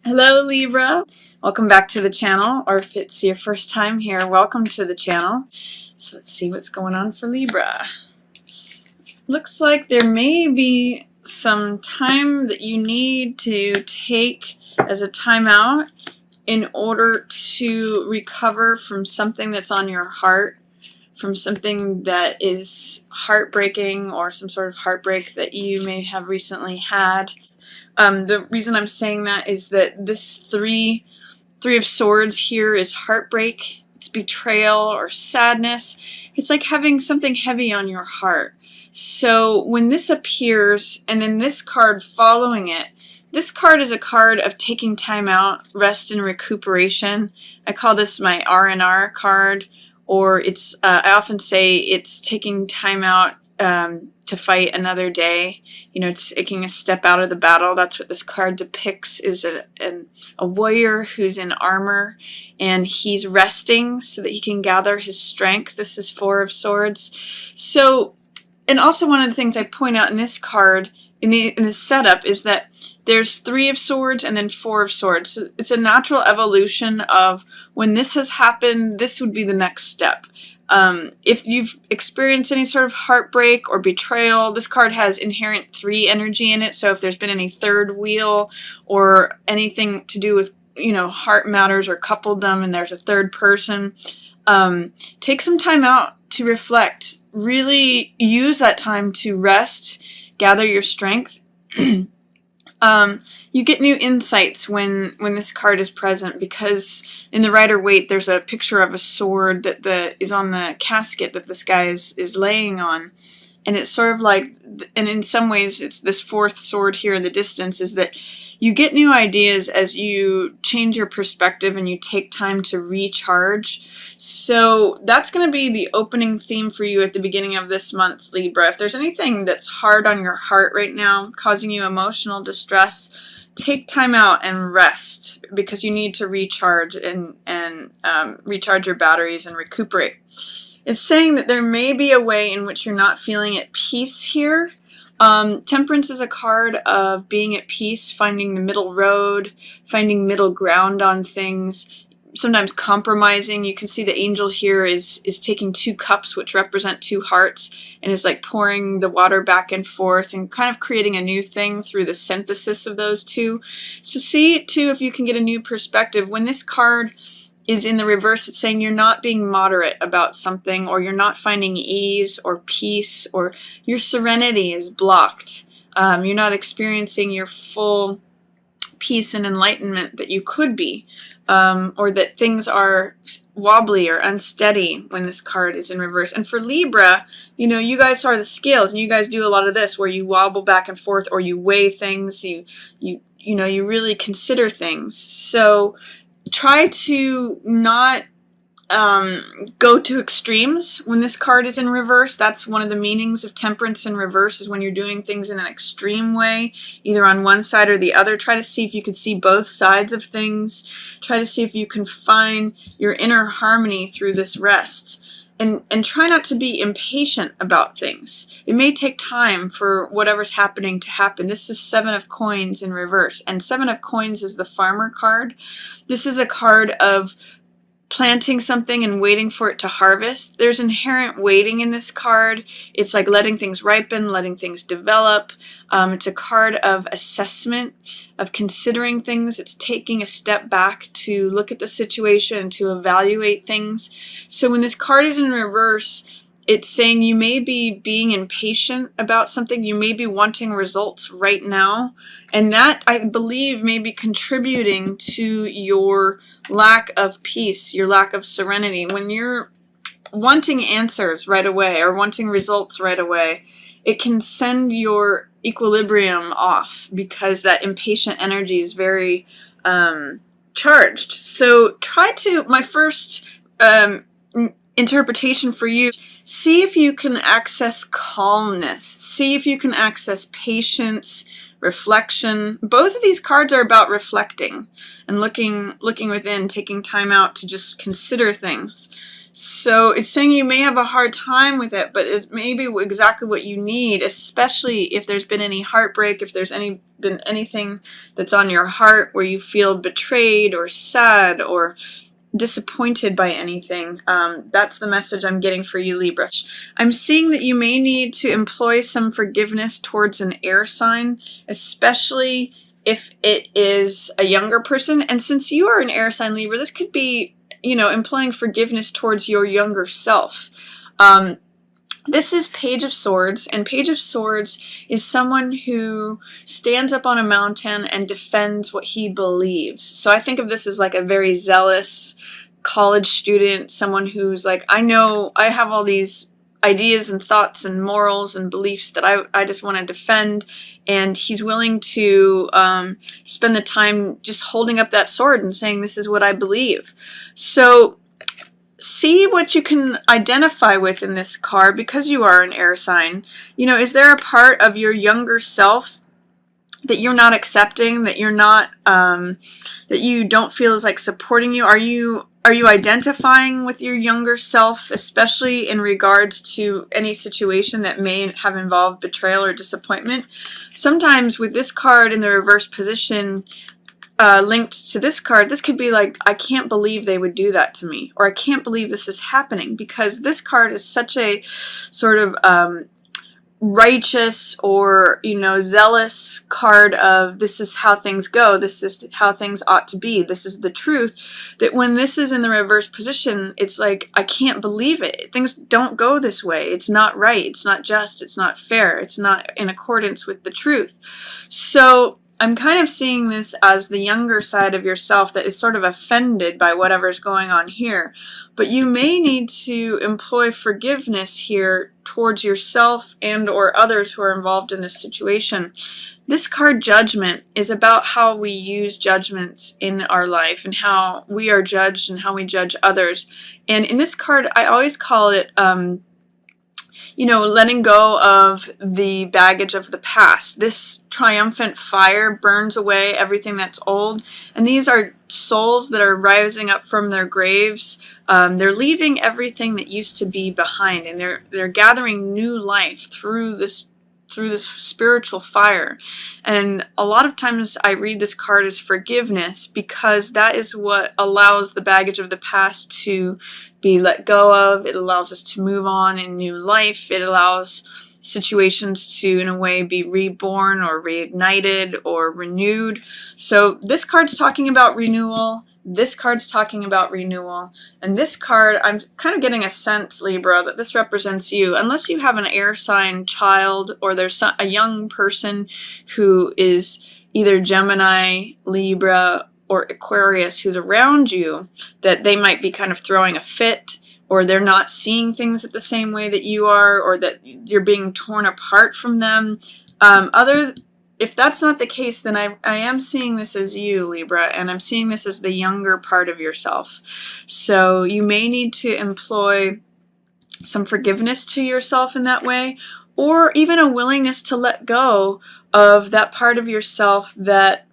Hello Libra, welcome back to the channel, or if it's your first time here, welcome to the channel. So let's see what's going on for Libra. Looks like there may be some time that you need to take as a timeout in order to recover from something that's on your heart, from something that is heartbreaking or some sort of heartbreak that you may have recently had. The reason I'm saying that is that this three of Swords here is heartbreak, it's betrayal or sadness. It's like having something heavy on your heart. So when this appears and then this card following it, this card is a card of taking time out, rest and recuperation. I call this my R&R card, or it's I often say it's taking time out to fight another day, you know, taking a step out of the battle. That's what this card depicts, is a warrior who's in armor and he's resting so that he can gather his strength. This is Four of Swords. So, and also one of the things I point out in this card, in the setup, is that there's Three of Swords and then Four of Swords. So it's a natural evolution of when this has happened, this would be the next step. If you've experienced any sort of heartbreak or betrayal, this card has inherent 3 energy in it. So if there's been any third wheel or anything to do with, you know, heart matters or coupledom and there's a third person, take some time out to reflect. Really use that time to rest, gather your strength. You get new insights when this card is present, because in the Rider-Waite there's a picture of a sword that is on the casket that this guy is laying on, and it's sort of like, and in some ways it's this fourth sword here in the distance, is that you get new ideas as you change your perspective and you take time to recharge. So that's going to be the opening theme for you at the beginning of this month, Libra. If there's anything that's hard on your heart right now, causing you emotional distress, take time out and rest, because you need to recharge and recharge your batteries and recuperate. It's saying that there may be a way in which you're not feeling at peace here. Temperance is a card of being at peace, finding the middle road, finding middle ground on things, sometimes compromising. You can see the angel here is taking 2 cups, which represent 2 hearts, and is like pouring the water back and forth and kind of creating a new thing through the synthesis of those 2. So see, too, if you can get a new perspective. When this card is in the reverse, it's saying you're not being moderate about something, or you're not finding ease or peace, or your serenity is blocked. You're not experiencing your full peace and enlightenment that you could be, or that things are wobbly or unsteady when this card is in reverse. And for Libra, you know, you guys are the scales, and you guys do a lot of this where you wobble back and forth, or you weigh things, you know, you really consider things. So try to not go to extremes when this card is in reverse. That's one of the meanings of temperance in reverse, is when you're doing things in an extreme way, either on one side or the other. Try to see if you can see both sides of things. Try to see if you can find your inner harmony through this rest. And try not to be impatient about things. It may take time for whatever's happening to happen. This is 7 of Coins in reverse, and 7 of Coins is the farmer card. This is a card of planting something and waiting for it to harvest. There's inherent waiting in this card. It's like letting things ripen, letting things develop. It's a card of assessment, of considering things. It's taking a step back to look at the situation and to evaluate things. So when this card is in reverse, it's saying you may be being impatient about something. You may be wanting results right now. And that, I believe, may be contributing to your lack of peace, your lack of serenity. When you're wanting answers right away or wanting results right away, it can send your equilibrium off, because that impatient energy is very charged. So try to, my first interpretation for you, see if you can access calmness. See if you can access patience, reflection. Both of these cards are about reflecting and looking within, taking time out to just consider things. So it's saying you may have a hard time with it, but it may be exactly what you need, especially if there's been any heartbreak, if there's been anything that's on your heart where you feel betrayed or sad or disappointed by anything. That's the message I'm getting for you, Libra. I'm seeing that you may need to employ some forgiveness towards an air sign, especially if it is a younger person. And since you are an air sign, Libra, this could be, employing forgiveness towards your younger self. This is Page of Swords, and Page of Swords is someone who stands up on a mountain and defends what he believes. So I think of this as like a very zealous college student, someone who's like, I know I have all these ideas and thoughts and morals and beliefs that I just want to defend, and he's willing to spend the time just holding up that sword and saying, this is what I believe. So see what you can identify with in this card, because you are an air sign. Is there a part of your younger self that you're not accepting, that you're not, that you don't feel is like supporting you? Are you identifying with your younger self, especially in regards to any situation that may have involved betrayal or disappointment? Sometimes with this card in the reverse position, linked to this card, this could be like, I can't believe they would do that to me, or I can't believe this is happening, because this card is such a sort of righteous or zealous card of, this is how things go, this is how things ought to be, this is the truth, that when this is in the reverse position, it's like, I can't believe it, things don't go this way, it's not right, it's not just, it's not fair, it's not in accordance with the truth. So I'm kind of seeing this as the younger side of yourself that is sort of offended by whatever's going on here. But you may need to employ forgiveness here towards yourself and or others who are involved in this situation. This card, Judgment, is about how we use judgments in our life and how we are judged and how we judge others. And in this card, I always call it letting go of the baggage of the past. This triumphant fire burns away everything that's old, and these are souls that are rising up from their graves. They're leaving everything that used to be behind, and they're gathering new life through this spiritual fire. And a lot of times I read this card as forgiveness, because that is what allows the baggage of the past to be let go of. It allows us to move on in new life. It allows situations to, in a way, be reborn or reignited or renewed. So this card's talking about renewal. This card's talking about renewal. And this card, I'm kind of getting a sense, Libra, that this represents you. Unless you have an air sign child, or there's a young person who is either Gemini, Libra, or Aquarius who's around you, that they might be kind of throwing a fit, or they're not seeing things the same way that you are, or that you're being torn apart from them. If that's not the case, then I am seeing this as you, Libra, and I'm seeing this as the younger part of yourself. So you may need to employ some forgiveness to yourself in that way, or even a willingness to let go of that part of yourself that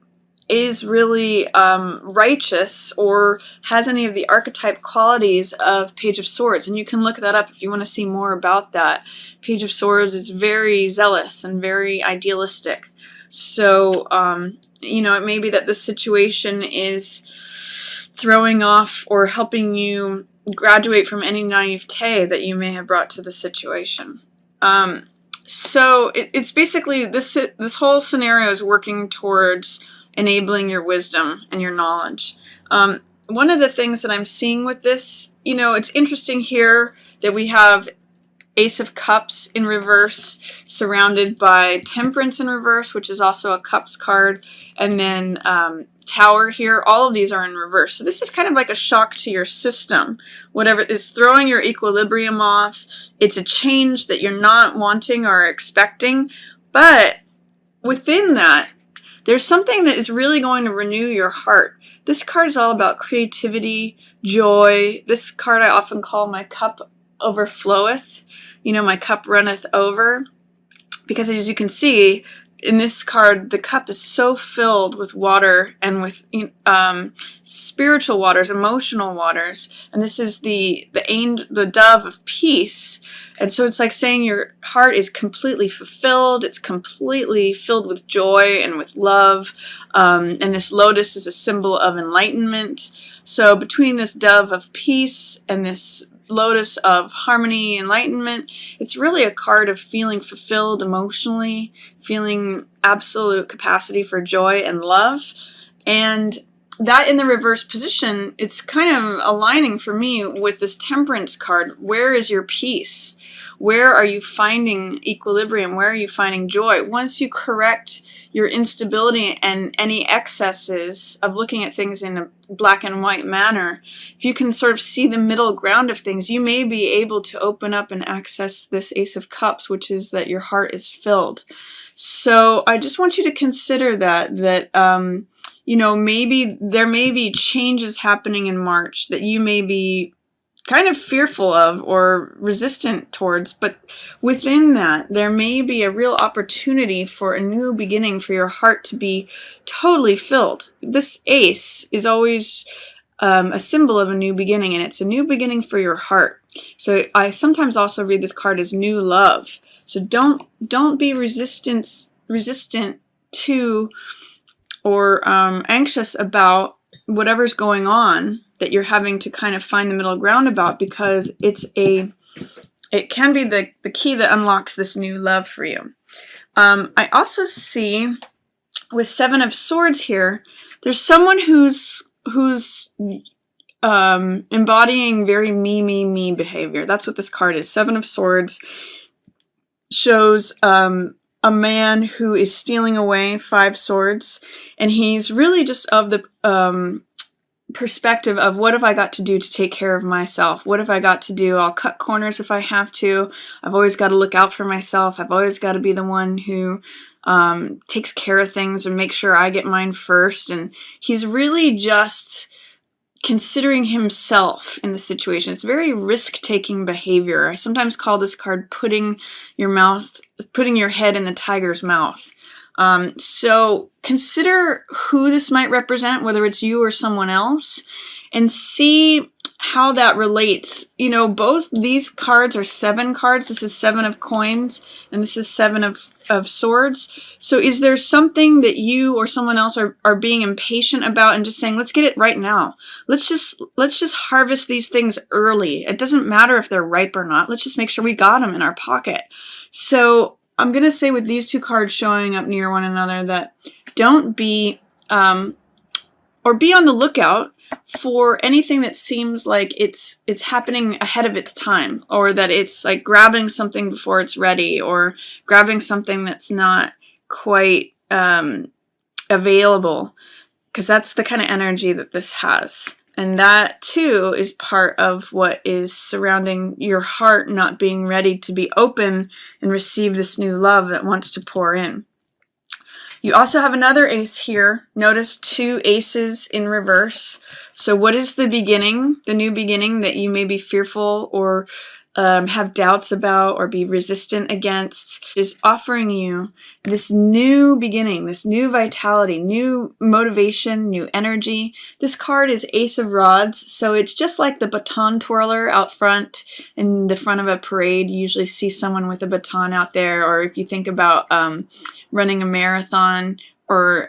is really righteous or has any of the archetype qualities of Page of Swords. And you can look that up if you want to see more about that. Page of Swords is very zealous and very idealistic. So, it may be that this situation is throwing off or helping you graduate from any naivete that you may have brought to the situation. So it's basically, this whole scenario is working towards enabling your wisdom and your knowledge. One of the things that I'm seeing with this, it's interesting here that we have Ace of Cups in reverse, surrounded by Temperance in reverse, which is also a Cups card, and then Tower here. All of these are in reverse. So this is kind of like a shock to your system. Whatever is throwing your equilibrium off, it's a change that you're not wanting or expecting, but within that, there's something that is really going to renew your heart. This card is all about creativity, joy. This card I often call my cup overfloweth. My cup runneth over. Because as you can see, in this card, the cup is so filled with water and with spiritual waters, emotional waters, and this is the dove of peace. And so it's like saying your heart is completely fulfilled. It's completely filled with joy and with love. And this lotus is a symbol of enlightenment. So between this dove of peace and this lotus of harmony, enlightenment, it's really a card of feeling fulfilled emotionally, feeling absolute capacity for joy and love. And that in the reverse position, it's kind of aligning for me with this temperance card. Where is your peace? Where are you finding equilibrium? Where are you finding joy? Once you correct your instability and any excesses of looking at things in a black and white manner, if you can sort of see the middle ground of things, you may be able to open up and access this Ace of Cups, which is that your heart is filled. So I just want you to consider that you know, maybe there may be changes happening in March that you may be kind of fearful of or resistant towards, but within that, there may be a real opportunity for a new beginning, for your heart to be totally filled. This ace is always a symbol of a new beginning, and it's a new beginning for your heart. So I sometimes also read this card as new love. So don't be resistant to or anxious about whatever's going on that you're having to kind of find the middle ground about, because it can be the key that unlocks this new love for you. I also see with Seven of Swords here, there's someone who's embodying very me behavior. That's what this card is. Seven of Swords shows a man who is stealing away 5 swords, and he's really just of the perspective of, what have I got to do to take care of myself? What have I got to do? I'll cut corners if I have to. I've always got to look out for myself. I've always got to be the one who takes care of things and make sure I get mine first. And he's really just considering himself in the situation. It's very risk-taking behavior. I sometimes call this card putting your head in the tiger's mouth. So consider who this might represent, whether it's you or someone else, and see how that relates. You know, both these cards are 7 cards. This is 7 of coins, and this is 7 of swords. So is there something that you or someone else are being impatient about and just saying, let's get it right now. Let's just harvest these things early. It doesn't matter if they're ripe or not. Let's just make sure we got them in our pocket. So I'm going to say with these 2 cards showing up near one another that don't be, or be on the lookout for anything that seems like it's happening ahead of its time, or that it's like grabbing something before it's ready, or grabbing something that's not quite available, because that's the kind of energy that this has. And that, too, is part of what is surrounding your heart not being ready to be open and receive this new love that wants to pour in. You also have another ace here. Notice 2 aces in reverse. So what is the beginning, the new beginning that you may be fearful or have doubts about or be resistant against, is offering you this new beginning, this new vitality, new motivation, new energy. This card is Ace of Rods, so it's just like the baton twirler out front in the front of a parade. You usually see someone with a baton out there, or if you think about running a marathon or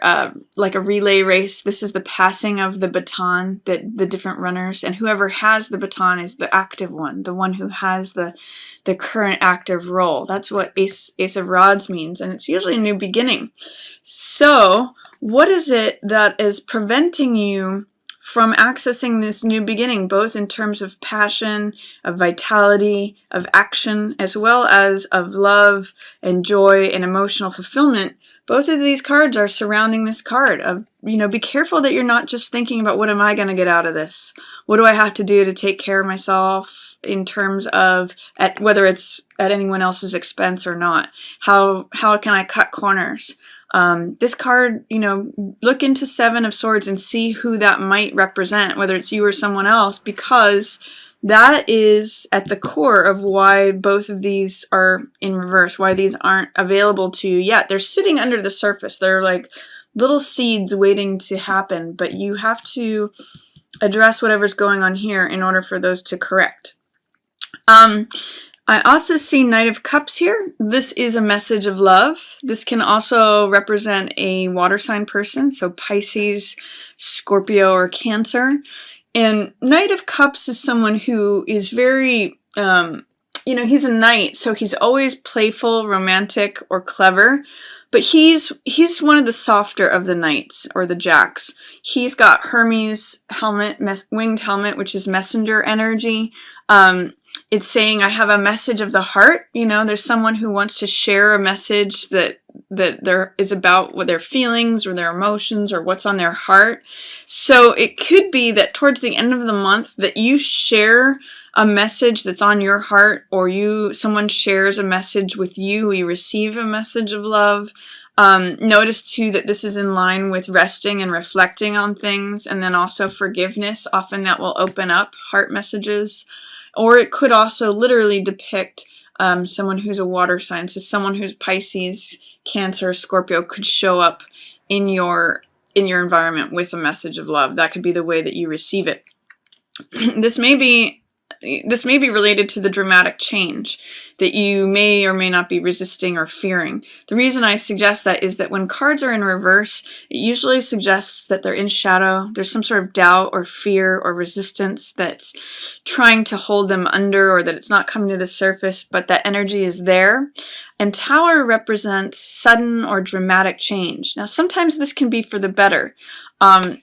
like a relay race, this is the passing of the baton, that the different runners, and whoever has the baton is the active one, the one who has the current active role. That's what Ace of Rods means, and it's usually a new beginning. So what is it that is preventing you from accessing this new beginning, both in terms of passion, of vitality, of action, as well as of love and joy and emotional fulfillment? Both of these cards are surrounding this card of, you know, be careful that you're not just thinking about, what am I going to get out of this? What do I have to do to take care of myself in terms of whether it's at anyone else's expense or not? How can I cut corners? This card, you know, look into 7 of Swords and see who that might represent, whether it's you or someone else, because That is at the core of why both of these are in reverse, why these aren't available to you yet. They're sitting under the surface. They're like little seeds waiting to happen, but you have to address whatever's going on here in order for those to correct. I also see Knight of Cups here. This is a message of love. This can also represent a water sign person, so Pisces, Scorpio, or Cancer. And Knight of Cups is someone who is very, he's a knight, so he's always playful, romantic, or clever. But he's one of the softer of the knights, or the jacks. He's got Hermes' helmet, winged helmet, which is messenger energy. It's saying, I have a message of the heart. There's someone who wants to share a message that there is about what their feelings or their emotions or what's on their heart. So it could be that towards the end of the month that you share a message that's on your heart, or someone shares a message with you, you receive a message of love. Notice too that this is in line with resting and reflecting on things, and then also forgiveness. Often that will open up heart messages. Or it could also literally depict someone who's a water sign. So someone who's Pisces, Cancer, Scorpio could show up in your environment with a message of love. That could be the way that you receive it. This may be related to the dramatic change that you may or may not be resisting or fearing. The reason I suggest that is that when cards are in reverse, it usually suggests that they're in shadow. There's some sort of doubt or fear or resistance that's trying to hold them under, or that it's not coming to the surface, but that energy is there. And Tower represents sudden or dramatic change. Now, sometimes this can be for the better. The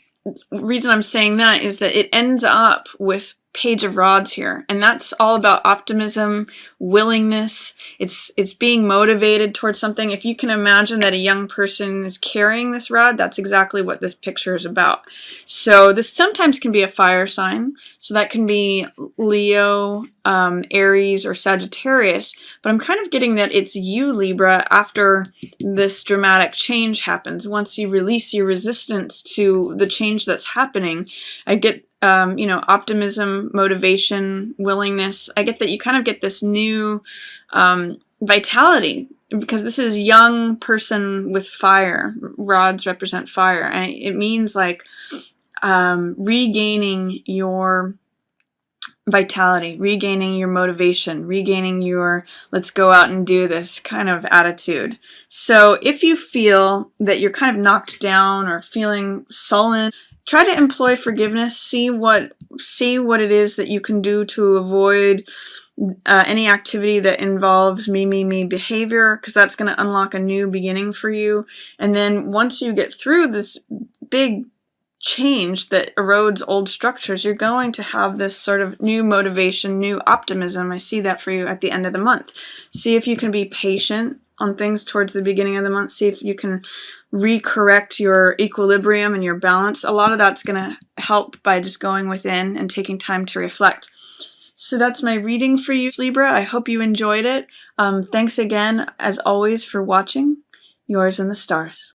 reason I'm saying that is that it ends up with Page of Rods here, and that's all about optimism, willingness. It's being motivated towards something. If you can imagine that a young person is carrying this rod, that's exactly what this picture is about. So this sometimes can be a fire sign, so that can be Leo, Aries, or Sagittarius, but I'm kind of getting that it's you, Libra, after this dramatic change happens. Once you release your resistance to the change that's happening, I get optimism, motivation, willingness. I get that you kind of get this new vitality, because this is young person with fire. Rods represent fire, and it means like regaining your vitality, regaining your motivation, regaining your let's go out and do this kind of attitude. So if you feel that you're kind of knocked down or feeling sullen, try to employ forgiveness. See what it is that you can do to avoid any activity that involves me behavior, because that's going to unlock a new beginning for you. And then once you get through this big change that erodes old structures, you're going to have this sort of new motivation, new optimism. I see that for you at the end of the month. See if you can be patient on things towards the beginning of the month. See if you can recorrect your equilibrium and your balance. A lot of that's going to help by just going within and taking time to reflect. So that's my reading for you, Libra. I hope you enjoyed it. Thanks again, as always, for watching. Yours in the stars.